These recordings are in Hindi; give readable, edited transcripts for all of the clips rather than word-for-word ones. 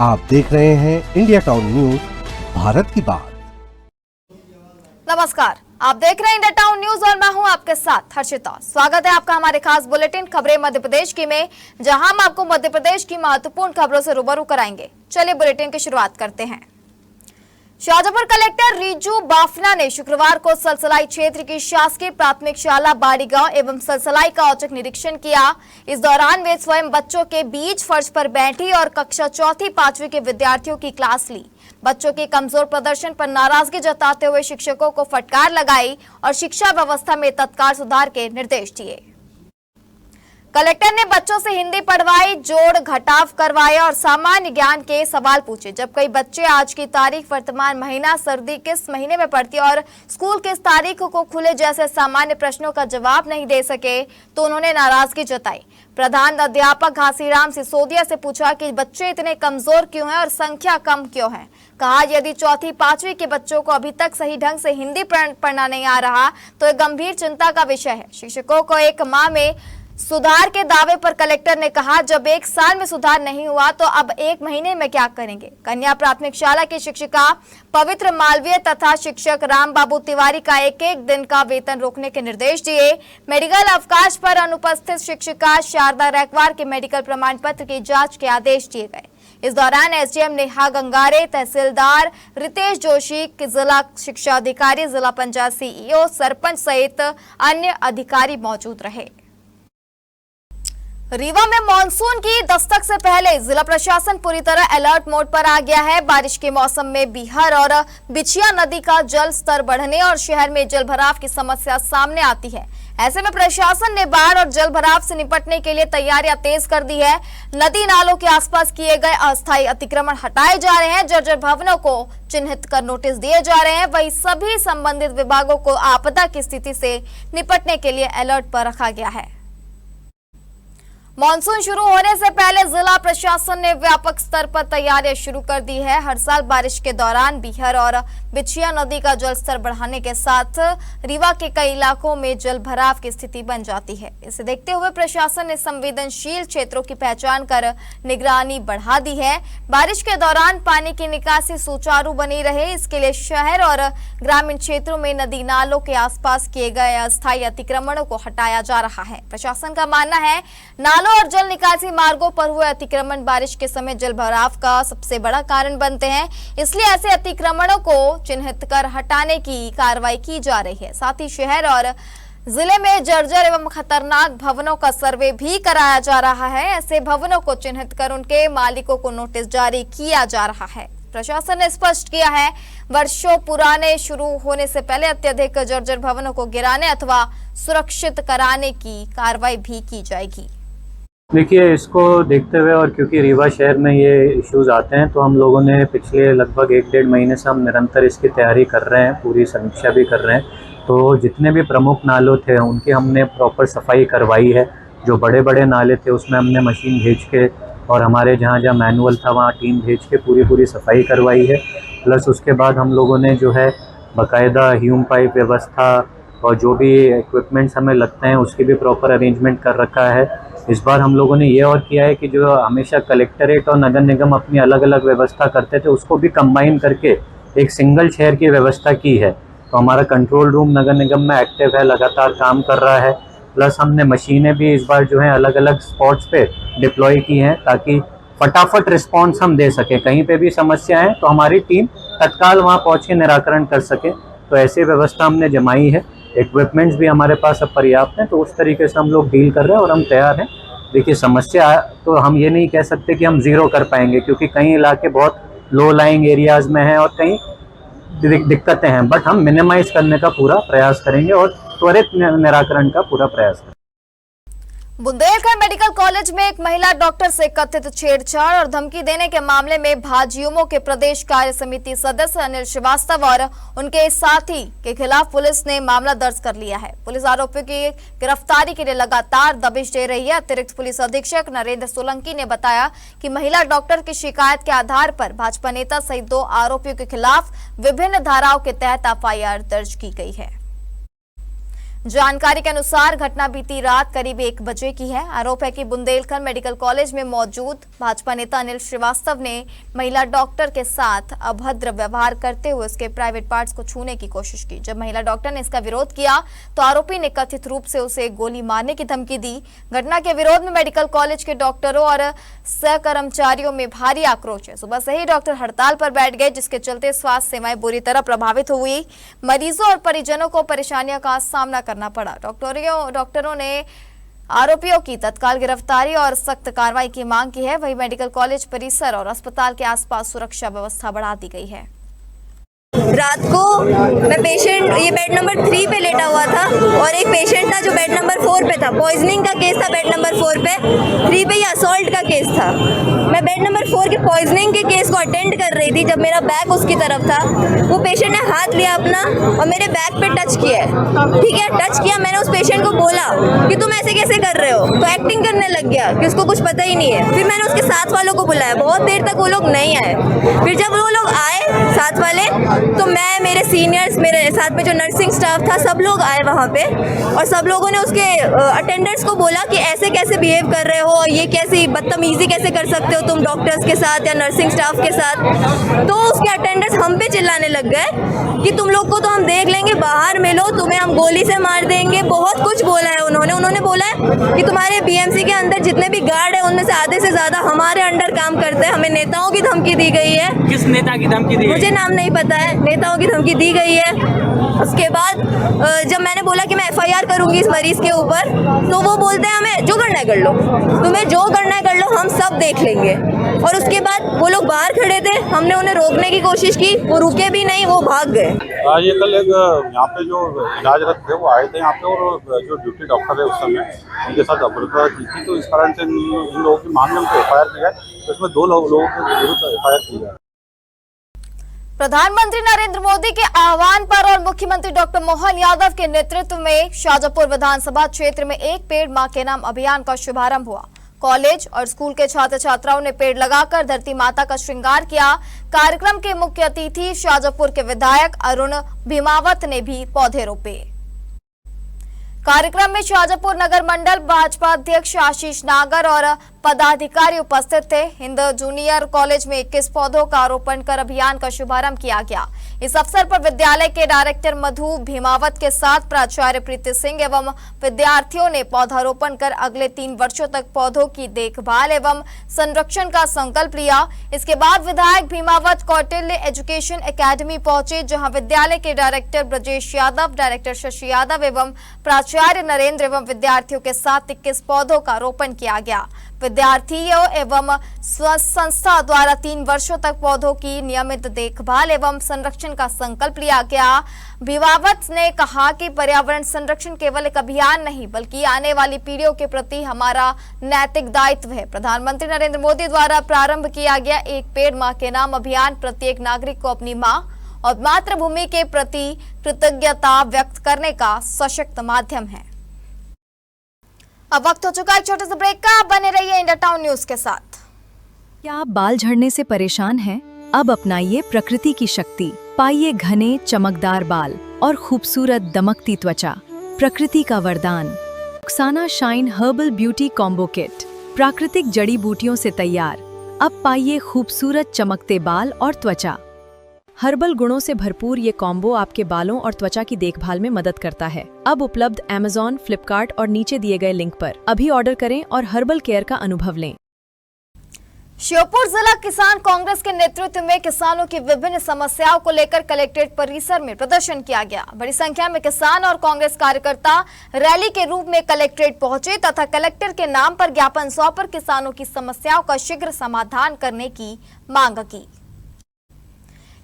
आप देख रहे हैं इंडिया टाउन न्यूज, भारत की बात। नमस्कार, आप देख रहे हैं इंडिया टाउन न्यूज और मैं हूं आपके साथ हर्षिता। स्वागत है आपका हमारे खास बुलेटिन खबरें मध्य प्रदेश की में, जहां हम आपको मध्य प्रदेश की महत्वपूर्ण खबरों से रूबरू कराएंगे। चलिए बुलेटिन की शुरुआत करते हैं। शाजापुर कलेक्टर रिजू बाफना ने शुक्रवार को सलसलाई क्षेत्र की शासकीय प्राथमिक शाला बाड़ीगांव एवं सलसलाई का औचक निरीक्षण किया। इस दौरान वे स्वयं बच्चों के बीच फर्श पर बैठी और कक्षा चौथी पांचवी के विद्यार्थियों की क्लास ली। बच्चों के कमजोर प्रदर्शन पर नाराजगी जताते हुए शिक्षकों को फटकार लगाई और शिक्षा व्यवस्था में तत्काल सुधार के निर्देश दिए। कलेक्टर ने बच्चों से हिंदी पढ़वाई, जोड़ घटाव करवाया और सामान्य ज्ञान के सवाल पूछे। जब कई बच्चे आज की तारीख, वर्तमान महीना, सर्दी किस महीने में पड़ती है और स्कूल किस तारीख को खुले जैसे सामान्य प्रश्नों का जवाब नहीं दे सके तो उन्होंने नाराजगी जताई। प्रधान अध्यापक घासीराम सिसोदिया से पूछा कि बच्चे इतने कमजोर क्यों हैं और संख्या कम क्यों है। कहा यदि चौथी पांचवी के बच्चों को अभी तक सही ढंग से हिंदी पढ़ना नहीं आ रहा तो एक गंभीर चिंता का विषय है। शिक्षकों को एक माह में सुधार के दावे पर कलेक्टर ने कहा जब एक साल में सुधार नहीं हुआ तो अब एक महीने में क्या करेंगे। कन्या प्राथमिक शाला की शिक्षिका पवित्र मालवीय तथा शिक्षक राम बाबू तिवारी का एक दिन का वेतन रोकने के निर्देश दिए। मेडिकल अवकाश पर अनुपस्थित शिक्षिका शारदा रैकवार के मेडिकल प्रमाण पत्र की जांच के आदेश दिए गए। इस दौरान एसडीएम नेहा गंगारे, तहसीलदार रितेश जोशी, जिला शिक्षा अधिकारी, जिला पंचायत सीईओ, सरपंच सहित अन्य अधिकारी मौजूद रहे। रीवा में मानसून की दस्तक से पहले जिला प्रशासन पूरी तरह अलर्ट मोड पर आ गया है। बारिश के मौसम में बिहार और बिछिया नदी का जल स्तर बढ़ने और शहर में जलभराव की समस्या सामने आती है। ऐसे में प्रशासन ने बाढ़ और जलभराव से निपटने के लिए तैयारियां तेज कर दी है। नदी नालों के आसपास किए गए अस्थायी अतिक्रमण हटाए जा रहे हैं, जर्जर भवनों को चिन्हित कर नोटिस दिए जा रहे हैं। वहीं सभी संबंधित विभागों को आपदा की स्थिति से निपटने के लिए अलर्ट पर रखा गया है। मानसून शुरू होने से पहले जिला प्रशासन ने व्यापक स्तर पर तैयारियां शुरू कर दी है। हर साल बारिश के दौरान बिहार और बिछिया नदी का जलस्तर बढ़ाने के साथ रीवा के कई इलाकों में जल भराव की स्थिति बन जाती है। इसे देखते हुए प्रशासन ने संवेदनशील क्षेत्रों की पहचान कर निगरानी बढ़ा दी है। बारिश के दौरान पानी की निकासी सुचारू बनी रहे, इसके लिए शहर और ग्रामीण क्षेत्रों में नदी नालों के आसपास किए गए अस्थायी अतिक्रमणों को हटाया जा रहा है। प्रशासन का मानना है नालों और जल निकासी मार्गों पर हुए अतिक्रमण बारिश के समय जल भराव का सबसे बड़ा कारण बनते हैं, इसलिए ऐसे अतिक्रमणों को चिन्हित कर हटाने की कार्रवाई की जा रही है। साथ ही शहर और जिले में जर्जर एवं खतरनाक भवनों का सर्वे भी कराया जा रहा है। ऐसे भवनों को चिन्हित कर उनके मालिकों को नोटिस जारी किया जा रहा है। प्रशासन ने स्पष्ट किया है वर्षों पुराने शुरू होने से पहले अत्यधिक जर्जर भवनों को गिराने अथवा सुरक्षित कराने की कार्रवाई भी की जाएगी। देखिए, इसको देखते हुए और क्योंकि रीवा शहर में ये इश्यूज आते हैं तो हम लोगों ने पिछले लगभग 1-1.5 महीने से हम निरंतर इसकी तैयारी कर रहे हैं, पूरी समीक्षा भी कर रहे हैं। तो जितने भी प्रमुख नालों थे उनकी हमने प्रॉपर सफाई करवाई है। जो बड़े बड़े नाले थे उसमें हमने मशीन भेज के और हमारे जहाँ जहाँ मैनुअल था वहाँ टीम भेज के पूरी सफाई करवाई है। प्लस उसके बाद हम लोगों ने जो है बाकायदा ह्यूम पाइप व्यवस्था और जो भी इक्विपमेंट्स हमें लगते हैं उसकी भी प्रॉपर अरेंजमेंट कर रखा है। इस बार हम लोगों ने ये और किया है कि जो हमेशा कलेक्ट्रेट और नगर निगम अपनी अलग अलग व्यवस्था करते थे उसको भी कंबाइन करके एक सिंगल शहर की व्यवस्था की है। तो हमारा कंट्रोल रूम नगर निगम में एक्टिव है, लगातार काम कर रहा है। प्लस हमने मशीनें भी इस बार जो है अलग अलग स्पॉट्स पे डिप्लॉय की हैं ताकि फटाफट रिस्पॉन्स हम दे सकें। कहीं पे भी समस्या है तो हमारी टीम तत्काल वहाँ पहुँच के निराकरण कर सके। तो ऐसी व्यवस्था हमने जमाई है। इक्विपमेंट्स भी हमारे पास अब पर्याप्त हैं, तो उस तरीके से हम लोग डील कर रहे हैं और हम तैयार हैं। देखिए, समस्या तो हम ये नहीं कह सकते कि हम ज़ीरो कर पाएंगे क्योंकि कई इलाके बहुत लो लाइंग एरियाज़ में हैं और कहीं दिक्कतें हैं, बट हम मिनिमाइज करने का पूरा प्रयास करेंगे और त्वरित निराकरण का पूरा प्रयास करेंगे। बुंदेलखंड मेडिकल कॉलेज में एक महिला डॉक्टर से कथित छेड़छाड़ और धमकी देने के मामले में भाजयुमो के प्रदेश कार्य समिति सदस्य अनिल श्रीवास्तव और उनके साथी के खिलाफ पुलिस ने मामला दर्ज कर लिया है। पुलिस आरोपियों की गिरफ्तारी के लिए लगातार दबिश दे रही है। अतिरिक्त पुलिस अधीक्षक नरेंद्र सोलंकी ने बताया कि महिला डॉक्टर की शिकायत के आधार पर भाजपा नेता सहित 2 आरोपियों के खिलाफ विभिन्न धाराओं के तहत एफआईआर दर्ज की गई है। जानकारी के अनुसार घटना बीती रात करीब 1 बजे की है। आरोप है कि बुंदेलखंड मेडिकल कॉलेज में मौजूद भाजपा नेता अनिल श्रीवास्तव ने महिला डॉक्टर के साथ अभद्र व्यवहार करते हुए उसके प्राइवेट पार्ट्स को छूने की कोशिश की। जब महिला डॉक्टर ने इसका विरोध किया तो आरोपी ने कथित रूप से उसे गोली मारने की धमकी दी। घटना के विरोध में मेडिकल कॉलेज के डॉक्टरों और सहकर्मचारियों में भारी आक्रोश है। सुबह से ही डॉक्टर हड़ताल पर बैठ गए, जिसके चलते स्वास्थ्य सेवाएं बुरी तरह प्रभावित हुई। मरीजों और परिजनों को परेशानियों का सामना करना पड़ा। डॉक्टरों ने आरोपियों की तत्काल गिरफ्तारी और सख्त कार्रवाई की मांग की है। वहीं मेडिकल कॉलेज परिसर और अस्पताल के आसपास सुरक्षा व्यवस्था बढ़ा दी गई है। रात को मैं पेशेंट ये बेड नंबर 3 पे लेटा हुआ था और एक पेशेंट था जो बेड नंबर 4 पे था। पॉइजनिंग का केस था बेड नंबर 4 पे, 3 पे ये असॉल्ट का केस था। मैं बेड नंबर 4 के पॉइजनिंग के केस को अटेंड कर रही थी। जब मेरा बैग उसकी तरफ था, वो पेशेंट ने हाथ लिया अपना और मेरे बैग पे टच किया है। ठीक है, टच किया। मैंने उस पेशेंट को बोला कि तुम ऐसे कैसे कर रहे हो, तो एक्टिंग करने लग गया कि उसको कुछ पता ही नहीं है। फिर मैंने उसके साथ वालों को बुलाया, बहुत देर तक वो लोग नहीं आए। फिर जब वो लोग आए साथ वाले, तो मैं, मेरे सीनियर्स, मेरे साथ में जो नर्सिंग स्टाफ था, सब लोग आए वहाँ पे और सब लोगों ने उसके अटेंडेंट्स को बोला कि ऐसे कैसे बिहेव कर रहे हो, ये कैसी बदतमीजी कैसे कर सकते हो तुम डॉक्टर्स के साथ या नर्सिंग स्टाफ के साथ। तो उसके अटेंडेंट्स हम पे चिल्लाने लग गए कि तुम लोग को तो हम देख लेंगे, बाहर मिलो, तुम्हें हम गोली से मार देंगे। बहुत कुछ बोला है उन्होंने बोला है कि तुम्हारे बीएमसी के अंदर जितने भी गार्ड है उनमें से आधे से ज्यादा हमारे अंडर काम करते हैं। हमें नेताओं की धमकी दी गई है। किस नेता की धमकी दी? मुझे नाम नहीं पता है, नेताओं की धमकी दी गई है। उसके बाद जब मैंने बोला कि मैं एफआईआर करूंगी इस मरीज के ऊपर, तो वो बोलते हैं हमें जो करना है कर लो, तुम्हें जो करना है कर लो, हम सब देख लेंगे। और उसके बाद वो लोग बाहर खड़े थे, हमने उन्हें रोकने की कोशिश की, वो रुके भी नहीं, वो भाग गए। ये कल एक यहाँ पे जो इलाजरत थे वो आए थे यहाँ पे, और जो ड्यूटी डॉक्टर है उस समय उनके साथ अभद्रता की थी, तो इस कारण से इन लोगों की मांग में एफआईआर किया है। तो इसमें 2 लोगों के विरुद्ध एफआईआर की है। प्रधानमंत्री नरेंद्र मोदी के आह्वान पर और मुख्यमंत्री डॉक्टर मोहन यादव के नेतृत्व में शाजापुर विधानसभा क्षेत्र में एक पेड़ मां के नाम अभियान का शुभारंभ हुआ। कॉलेज और स्कूल के छात्र छात्राओं ने पेड़ लगाकर धरती माता का श्रृंगार किया। कार्यक्रम के मुख्य अतिथि शाजापुर के विधायक अरुण भीमावत ने भी पौधे रोपे। कार्यक्रम में शाजापुर नगर मंडल भाजपा अध्यक्ष आशीष नागर और पदाधिकारी उपस्थित थे। हिंद जूनियर कॉलेज में 21 पौधों का आरोपण कर अभियान का शुभारंभ किया गया। इस अवसर पर विद्यालय के डायरेक्टर मधु भीमावत के साथ प्राचार्य प्रीति सिंह एवं विद्यार्थियों ने पौधारोपण कर अगले 3 वर्षों तक पौधों की देखभाल एवं संरक्षण का संकल्प लिया। इसके बाद विधायक भीमावत कौटिल्य एजुकेशन एकेडमी पहुंचे, जहां विद्यालय के डायरेक्टर ब्रजेश यादव, डायरेक्टर शशि यादव एवं प्राचार्य नरेंद्र एवं विद्यार्थियों के साथ 21 पौधों का रोपण किया गया। विद्यार्थियों एवं संस्था द्वारा 3 वर्षों तक पौधों की नियमित देखभाल एवं संरक्षण का संकल्प लिया गया। भीमावत ने कहा कि पर्यावरण संरक्षण केवल एक अभियान नहीं बल्कि आने वाली पीढ़ियों के प्रति हमारा नैतिक दायित्व है। प्रधानमंत्री नरेंद्र मोदी द्वारा प्रारंभ किया गया एक पेड़ मां के नाम अभियान प्रत्येक नागरिक को अपनी मां और मातृभूमि के प्रति कृतज्ञता व्यक्त करने का सशक्त माध्यम है। अब वक्त हो चुका है एक छोटे से ब्रेक का। बने रहिए इंडिया टाउन न्यूज के साथ। क्या आप बाल झड़ने से परेशान हैं? अब अपनाइए प्रकृति की शक्ति, पाइए घने चमकदार बाल और खूबसूरत दमकती त्वचा। प्रकृति का वरदान Rukhsana shine herbal beauty combo kit, प्राकृतिक जड़ी बूटियों से तैयार। अब पाइए खूबसूरत चमकते बाल और त्वचा। हर्बल गुणों से भरपूर ये कॉम्बो आपके बालों और त्वचा की देखभाल में मदद करता है। अब उपलब्ध Amazon, फ्लिपकार्ट और नीचे दिए गए लिंक पर अभी ऑर्डर करें और हर्बल केयर का अनुभव लें। श्योपुर जिला किसान कांग्रेस के नेतृत्व में किसानों की विभिन्न समस्याओं को लेकर कलेक्ट्रेट परिसर में प्रदर्शन किया गया। बड़ी संख्या में किसान और कांग्रेस कार्यकर्ता रैली के रूप में कलेक्ट्रेट पहुंचे तथा कलेक्टर के नाम पर ज्ञापन सौंपकर किसानों की समस्याओं का शीघ्र समाधान करने की मांग की।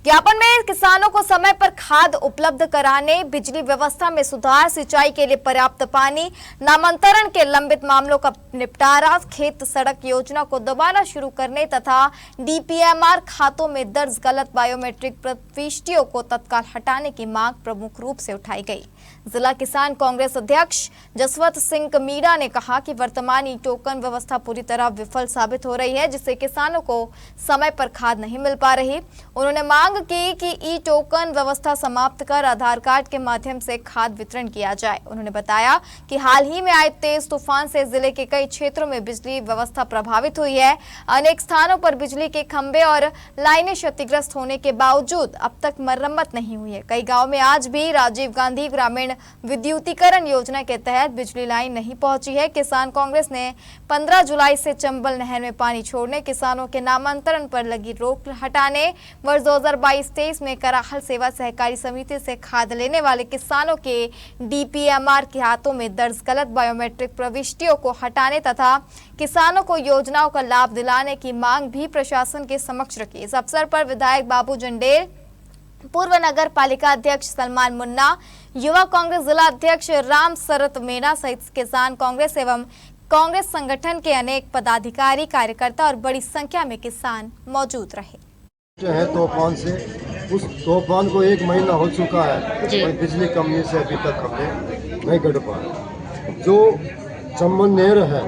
ज्ञापन में किसानों को समय पर खाद उपलब्ध कराने, बिजली व्यवस्था में सुधार, सिंचाई के लिए पर्याप्त पानी, नामांतरण के लंबित मामलों का निपटारा, खेत सड़क योजना को दोबारा शुरू करने तथा डीपीएमआर खातों में दर्ज गलत बायोमेट्रिक प्रविष्टियों को तत्काल हटाने की मांग प्रमुख रूप से उठाई गई। जिला किसान कांग्रेस अध्यक्ष जसवंत सिंह मीणा ने कहा कि वर्तमान ई टोकन व्यवस्था पूरी तरह विफल साबित हो रही है, जिससे किसानों को समय पर खाद नहीं मिल पा रही। उन्होंने मांग मांग की कि ई टोकन व्यवस्था समाप्त कर आधार कार्ड के माध्यम से खाद वितरण किया जाए। उन्होंने बताया कि हाल ही में आए तेज तूफान से जिले के कई क्षेत्रों में बिजली व्यवस्था प्रभावित हुई है। अनेक स्थानों पर बिजली के खंभे और लाइनें क्षतिग्रस्त होने के बावजूद अब तक मरम्मत नहीं हुई है। कई गाँव में आज भी राजीव गांधी ग्रामीण विद्युतीकरण योजना के तहत बिजली लाइन नहीं पहुंची है। किसान कांग्रेस ने 15 जुलाई से चंबल नहर में पानी छोड़ने, किसानों के नामांतरण पर लगी रोक हटाने, वर्ष 2022-23 में कराहल सेवा सहकारी समिति से खाद लेने वाले किसानों के डीपीएमआर के हाथों में दर्ज गलत बायोमेट्रिक प्रविष्टियों को हटाने तथा किसानों को योजनाओं का लाभ दिलाने की मांग भी प्रशासन के समक्ष रखी। इस अवसर पर विधायक बाबू जंडेल, पूर्व नगर पालिका अध्यक्ष सलमान मुन्ना, युवा कांग्रेस जिला अध्यक्ष राम शरत मीणा सहित किसान कांग्रेस एवं कांग्रेस संगठन के अनेक पदाधिकारी, कार्यकर्ता और बड़ी संख्या में किसान मौजूद रहे। है तूफान से, उस तूफान को 1 महीना हो चुका है और बिजली कंपनी से अभी तक हमें नहीं गढ़ पाया। जो चंबल नहर है,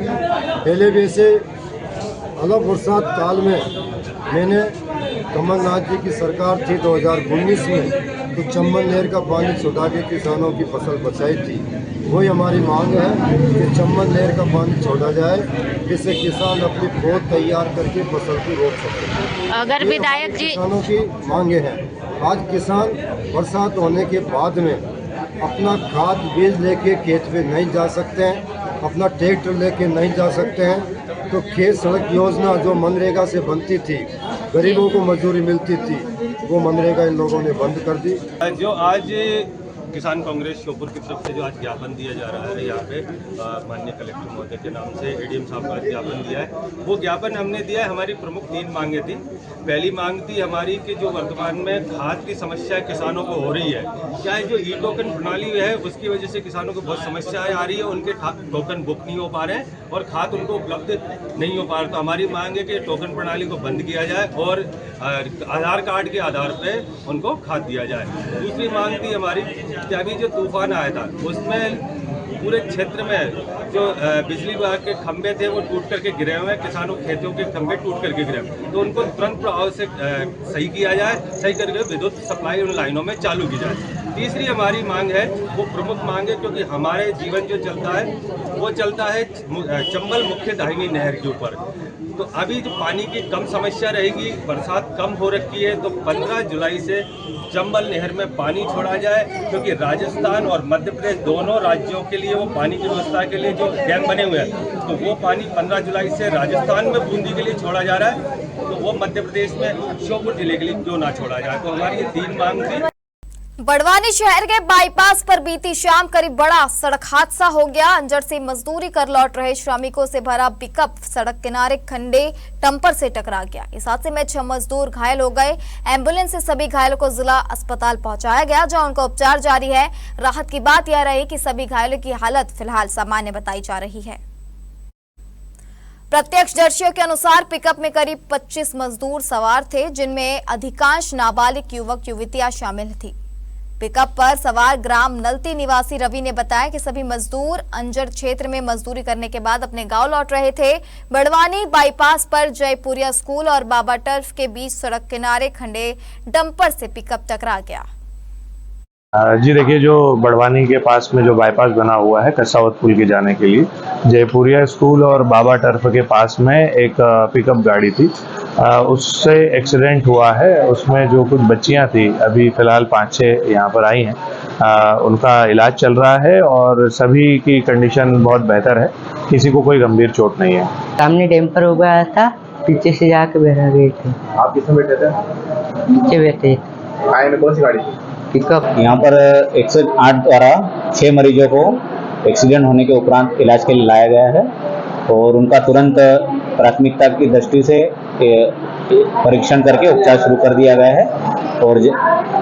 पहले भी ऐसे अलग बरसात काल में मैंने कमलनाथ जी की सरकार थी 2019 में, तो चंबल नहर का पानी छुड़ा के किसानों की फसल बचाई थी। वही हमारी मांग है कि चंबल नहर का पानी छोड़ा जाए, जिससे किसान अपनी पौध तैयार करके फसल को रोक सके। अगर विधायक जी किसानों की मांगे हैं। आज किसान बरसात होने के बाद में अपना खाद बीज लेके खेत में नहीं जा सकते हैं, अपना ट्रैक्टर लेके नहीं जा सकते हैं, तो खेत सड़क योजना जो मनरेगा से बनती थी, गरीबों को मजदूरी मिलती थी, वो मनरेगा इन लोगों ने बंद कर दी। जो आज किसान कांग्रेस श्योपुर की तरफ से जो आज ज्ञापन दिया जा रहा है, यहाँ पे माननीय कलेक्टर महोदय के नाम से एडीएम साहब का ज्ञापन दिया है, वो ज्ञापन हमने दिया है। हमारी प्रमुख 3 मांगे थी। पहली मांग थी हमारी कि जो वर्तमान में खाद की समस्या किसानों को हो रही है, क्या है जो ई टोकन प्रणाली है उसकी वजह से किसानों को बहुत समस्याएं आ रही है, उनके टोकन बुक नहीं हो पा रहे हैं और खाद उनको उपलब्ध नहीं हो पा रहा। तो हमारी मांग है कि टोकन प्रणाली को बंद किया जाए और आधार कार्ड के आधार पर उनको खाद दिया जाए। दूसरी मांग थी हमारी कि अभी जो तूफान आया था उसमें पूरे क्षेत्र में जो बिजली विभाग के खंभे थे वो टूट करके गिरे हुए हैं, किसानों खेतों के खंभे टूट करके गिरे हुए, तो उनको तुरंत प्रभाव से सही किया जाए, सही करके विद्युत सप्लाई उन लाइनों में चालू की जाए। तीसरी हमारी मांग है, वो प्रमुख मांग है, क्योंकि हमारे जीवन जो चलता है वो चलता है चंबल मुख्य दाहिनी नहर के ऊपर। तो अभी जो पानी की कम समस्या रहेगी, बरसात कम हो रखी है, तो 15 जुलाई से चंबल नहर में पानी छोड़ा जाए, क्योंकि राजस्थान और मध्य प्रदेश दोनों राज्यों के लिए वो पानी की व्यवस्था के लिए जो डैम बने हुए हैं, तो वो पानी 15 जुलाई से राजस्थान में बूंदी के लिए छोड़ा जा रहा है, तो वो मध्य प्रदेश में श्योपुर जिले के लिए क्यों ना छोड़ा जाए। तो हमारी ये 3 मांग थी। बड़वानी शहर के बाईपास पर बीती शाम करीब बड़ा सड़क हादसा हो गया। अंजड़ से मजदूरी कर लौट रहे श्रमिकों से भरा पिकअप सड़क किनारे खंडे डंपर से टकरा गया। इस हादसे में 6 मजदूर घायल हो गए। एम्बुलेंस से सभी घायलों को जिला अस्पताल पहुंचाया गया, जहां उनका उपचार जारी है। राहत की बात यह रही कि सभी घायलों की हालत फिलहाल सामान्य बताई जा रही है। प्रत्यक्षदर्शियों के अनुसार पिकअप में करीब 25 मजदूर सवार थे, जिनमें अधिकांश नाबालिग युवक युवतियां शामिल थी। पिकअप पर सवार ग्राम नलती निवासी रवि ने बताया कि सभी मजदूर अंजड़ क्षेत्र में मजदूरी करने के बाद अपने गांव लौट रहे थे। बड़वानी बाईपास पर जयपुरिया स्कूल और बाबा टर्फ के बीच सड़क किनारे खंडे डंपर से पिकअप टकरा गया। जी देखिए, जो बड़वानी के पास में जो बाईपास बना हुआ है कसावत पुल के जाने के लिए, जयपुरिया स्कूल और बाबा टर्फ के पास में एक पिकअप गाड़ी थी, उससे एक्सीडेंट हुआ है। उसमें जो कुछ बच्चियां थी, अभी फिलहाल 5-6 यहाँ पर आई हैं, उनका इलाज चल रहा है और सभी की कंडीशन बहुत बेहतर है, किसी को कोई गंभीर चोट नहीं है। सामने डैम्पर हो गया था, पीछे से जाके बहरा गए थे। आप किसमें बैठे थे? पीछे बैठे। कौन सी गाड़ी थी? पिकअप। यहाँ पर 108 द्वारा 6 मरीजों को एक्सीडेंट होने के उपरांत इलाज के लिए लाया गया है और उनका तुरंत प्राथमिकता की दृष्टि से परीक्षण करके उपचार शुरू कर दिया गया है और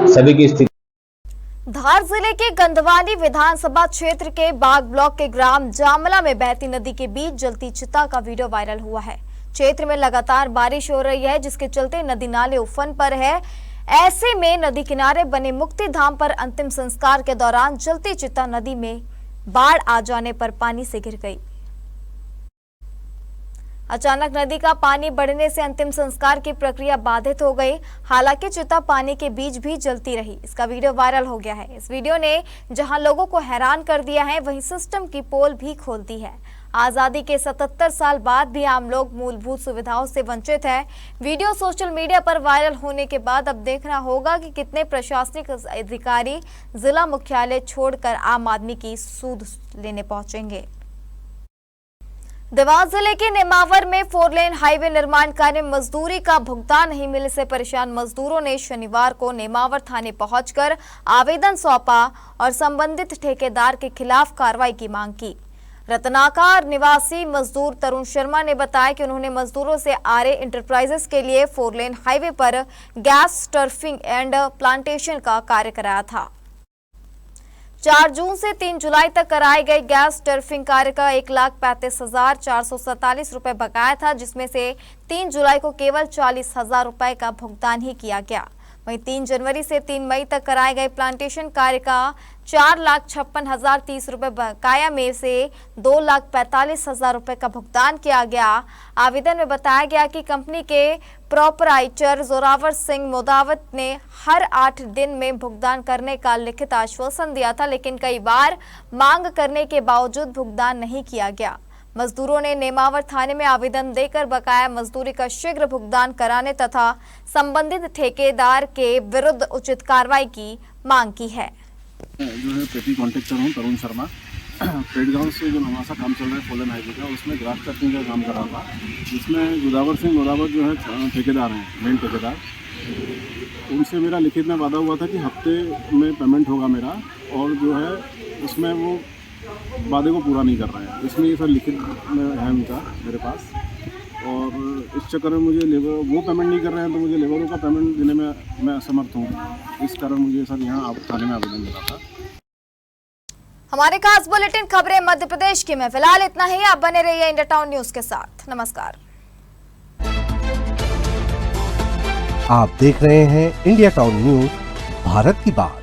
सभी की स्थिति। धार जिले के गंधवानी विधानसभा क्षेत्र के बाग ब्लॉक के ग्राम जामला में बहती नदी के बीच जलती चिता का वीडियो वायरल हुआ है। क्षेत्र में लगातार बारिश हो रही है, जिसके चलते नदी नाले उफान पर है। ऐसे में नदी किनारे बने मुक्ति धाम पर अंतिम संस्कार के दौरान जलती चिता नदी में बाढ़ आ जाने पर पानी से घिर गई। अचानक नदी का पानी बढ़ने से अंतिम संस्कार की प्रक्रिया बाधित हो गई। हालांकि चिता पानी के बीच भी जलती रही। इसका वीडियो वायरल हो गया है। इस वीडियो ने जहां लोगों को हैरान कर दिया है, वहीं सिस्टम की पोल भी खोल दी है। आजादी के 77 साल बाद भी आम लोग मूलभूत सुविधाओं से वंचित है। वीडियो सोशल मीडिया पर वायरल होने के बाद अब देखना होगा कि कितने प्रशासनिक अधिकारी जिला मुख्यालय छोड़कर आम आदमी की सूद लेने पहुंचेंगे। देवास जिले के नेमावर में 4 लेन हाईवे निर्माण कार्य में मजदूरी का भुगतान नहीं मिलने से परेशान मजदूरों ने शनिवार को नेमावर थाने पहुंचकर आवेदन सौंपा और संबंधित ठेकेदार के खिलाफ कार्रवाई की मांग की। रत्नाकर निवासी मजदूर तरुण शर्मा ने बताया कि उन्होंने मजदूरों से आरए इंटरप्राइजेस के लिए 4 लेन हाईवे पर गैस टर्फिंग एंड प्लांटेशन का कार्य कराया था। 4 जून से 3 जुलाई तक कराए गए गैस टर्फिंग कार्य का 1,35,447 रुपए बकाया था, जिसमें से 3 जुलाई को केवल 40,000 रुपए का भुगतान ही किया गया। वहीं 3 जनवरी से 3 मई तक कराए गए प्लांटेशन कार्य का 4,56,030 रुपए बकाया में से 2,45,000 रुपए का भुगतान किया गया। आवेदन में बताया गया कि कंपनी के प्रोपराइटर जोरावर सिंह मोदावत ने हर 8 दिन में भुगतान करने का लिखित आश्वासन दिया था, लेकिन कई बार मांग करने के बावजूद भुगतान नहीं किया गया। मजदूरों ने नेमावर थाने में आवेदन देकर बकाया मजदूरी का शीघ्र भुगतान कराने तथा संबंधित ठेकेदार के विरुद्ध उचित कार्रवाई की मांग की है। जो है पेटी कॉन्ट्रैक्टर हूँ तरुण शर्मा। पेटगांव से जो हमारा काम चल रहा है 4 लेन हाईवे का, उसमें ग्रास कटिंग का काम कर रहा था, जिसमें जोरावर सिंह मोदावत जो है ठेकेदार हैं, मेन ठेकेदार। उनसे मेरा लिखित में वादा हुआ था कि हफ्ते में पेमेंट होगा मेरा, और जो है उसमें वो वादे को पूरा नहीं कर रहे हैं। इसमें ये सर लिखित में है उनका मेरे पास, और इस चक्कर में मुझे लेबर वो पेमेंट नहीं कर रहे हैं, तो मुझे लेबरों का पेमेंट देने में मैं असमर्थ हूँ। इस कारण मुझे सर यहाँ थाने में आवेदन देना था। हमारे खास बुलेटिन खबरें मध्य प्रदेश की में फिलहाल इतना ही। आप बने रहिए इंडिया टाउन न्यूज के साथ। नमस्कार। आप देख रहे हैं इंडिया टाउन न्यूज, भारत की बात।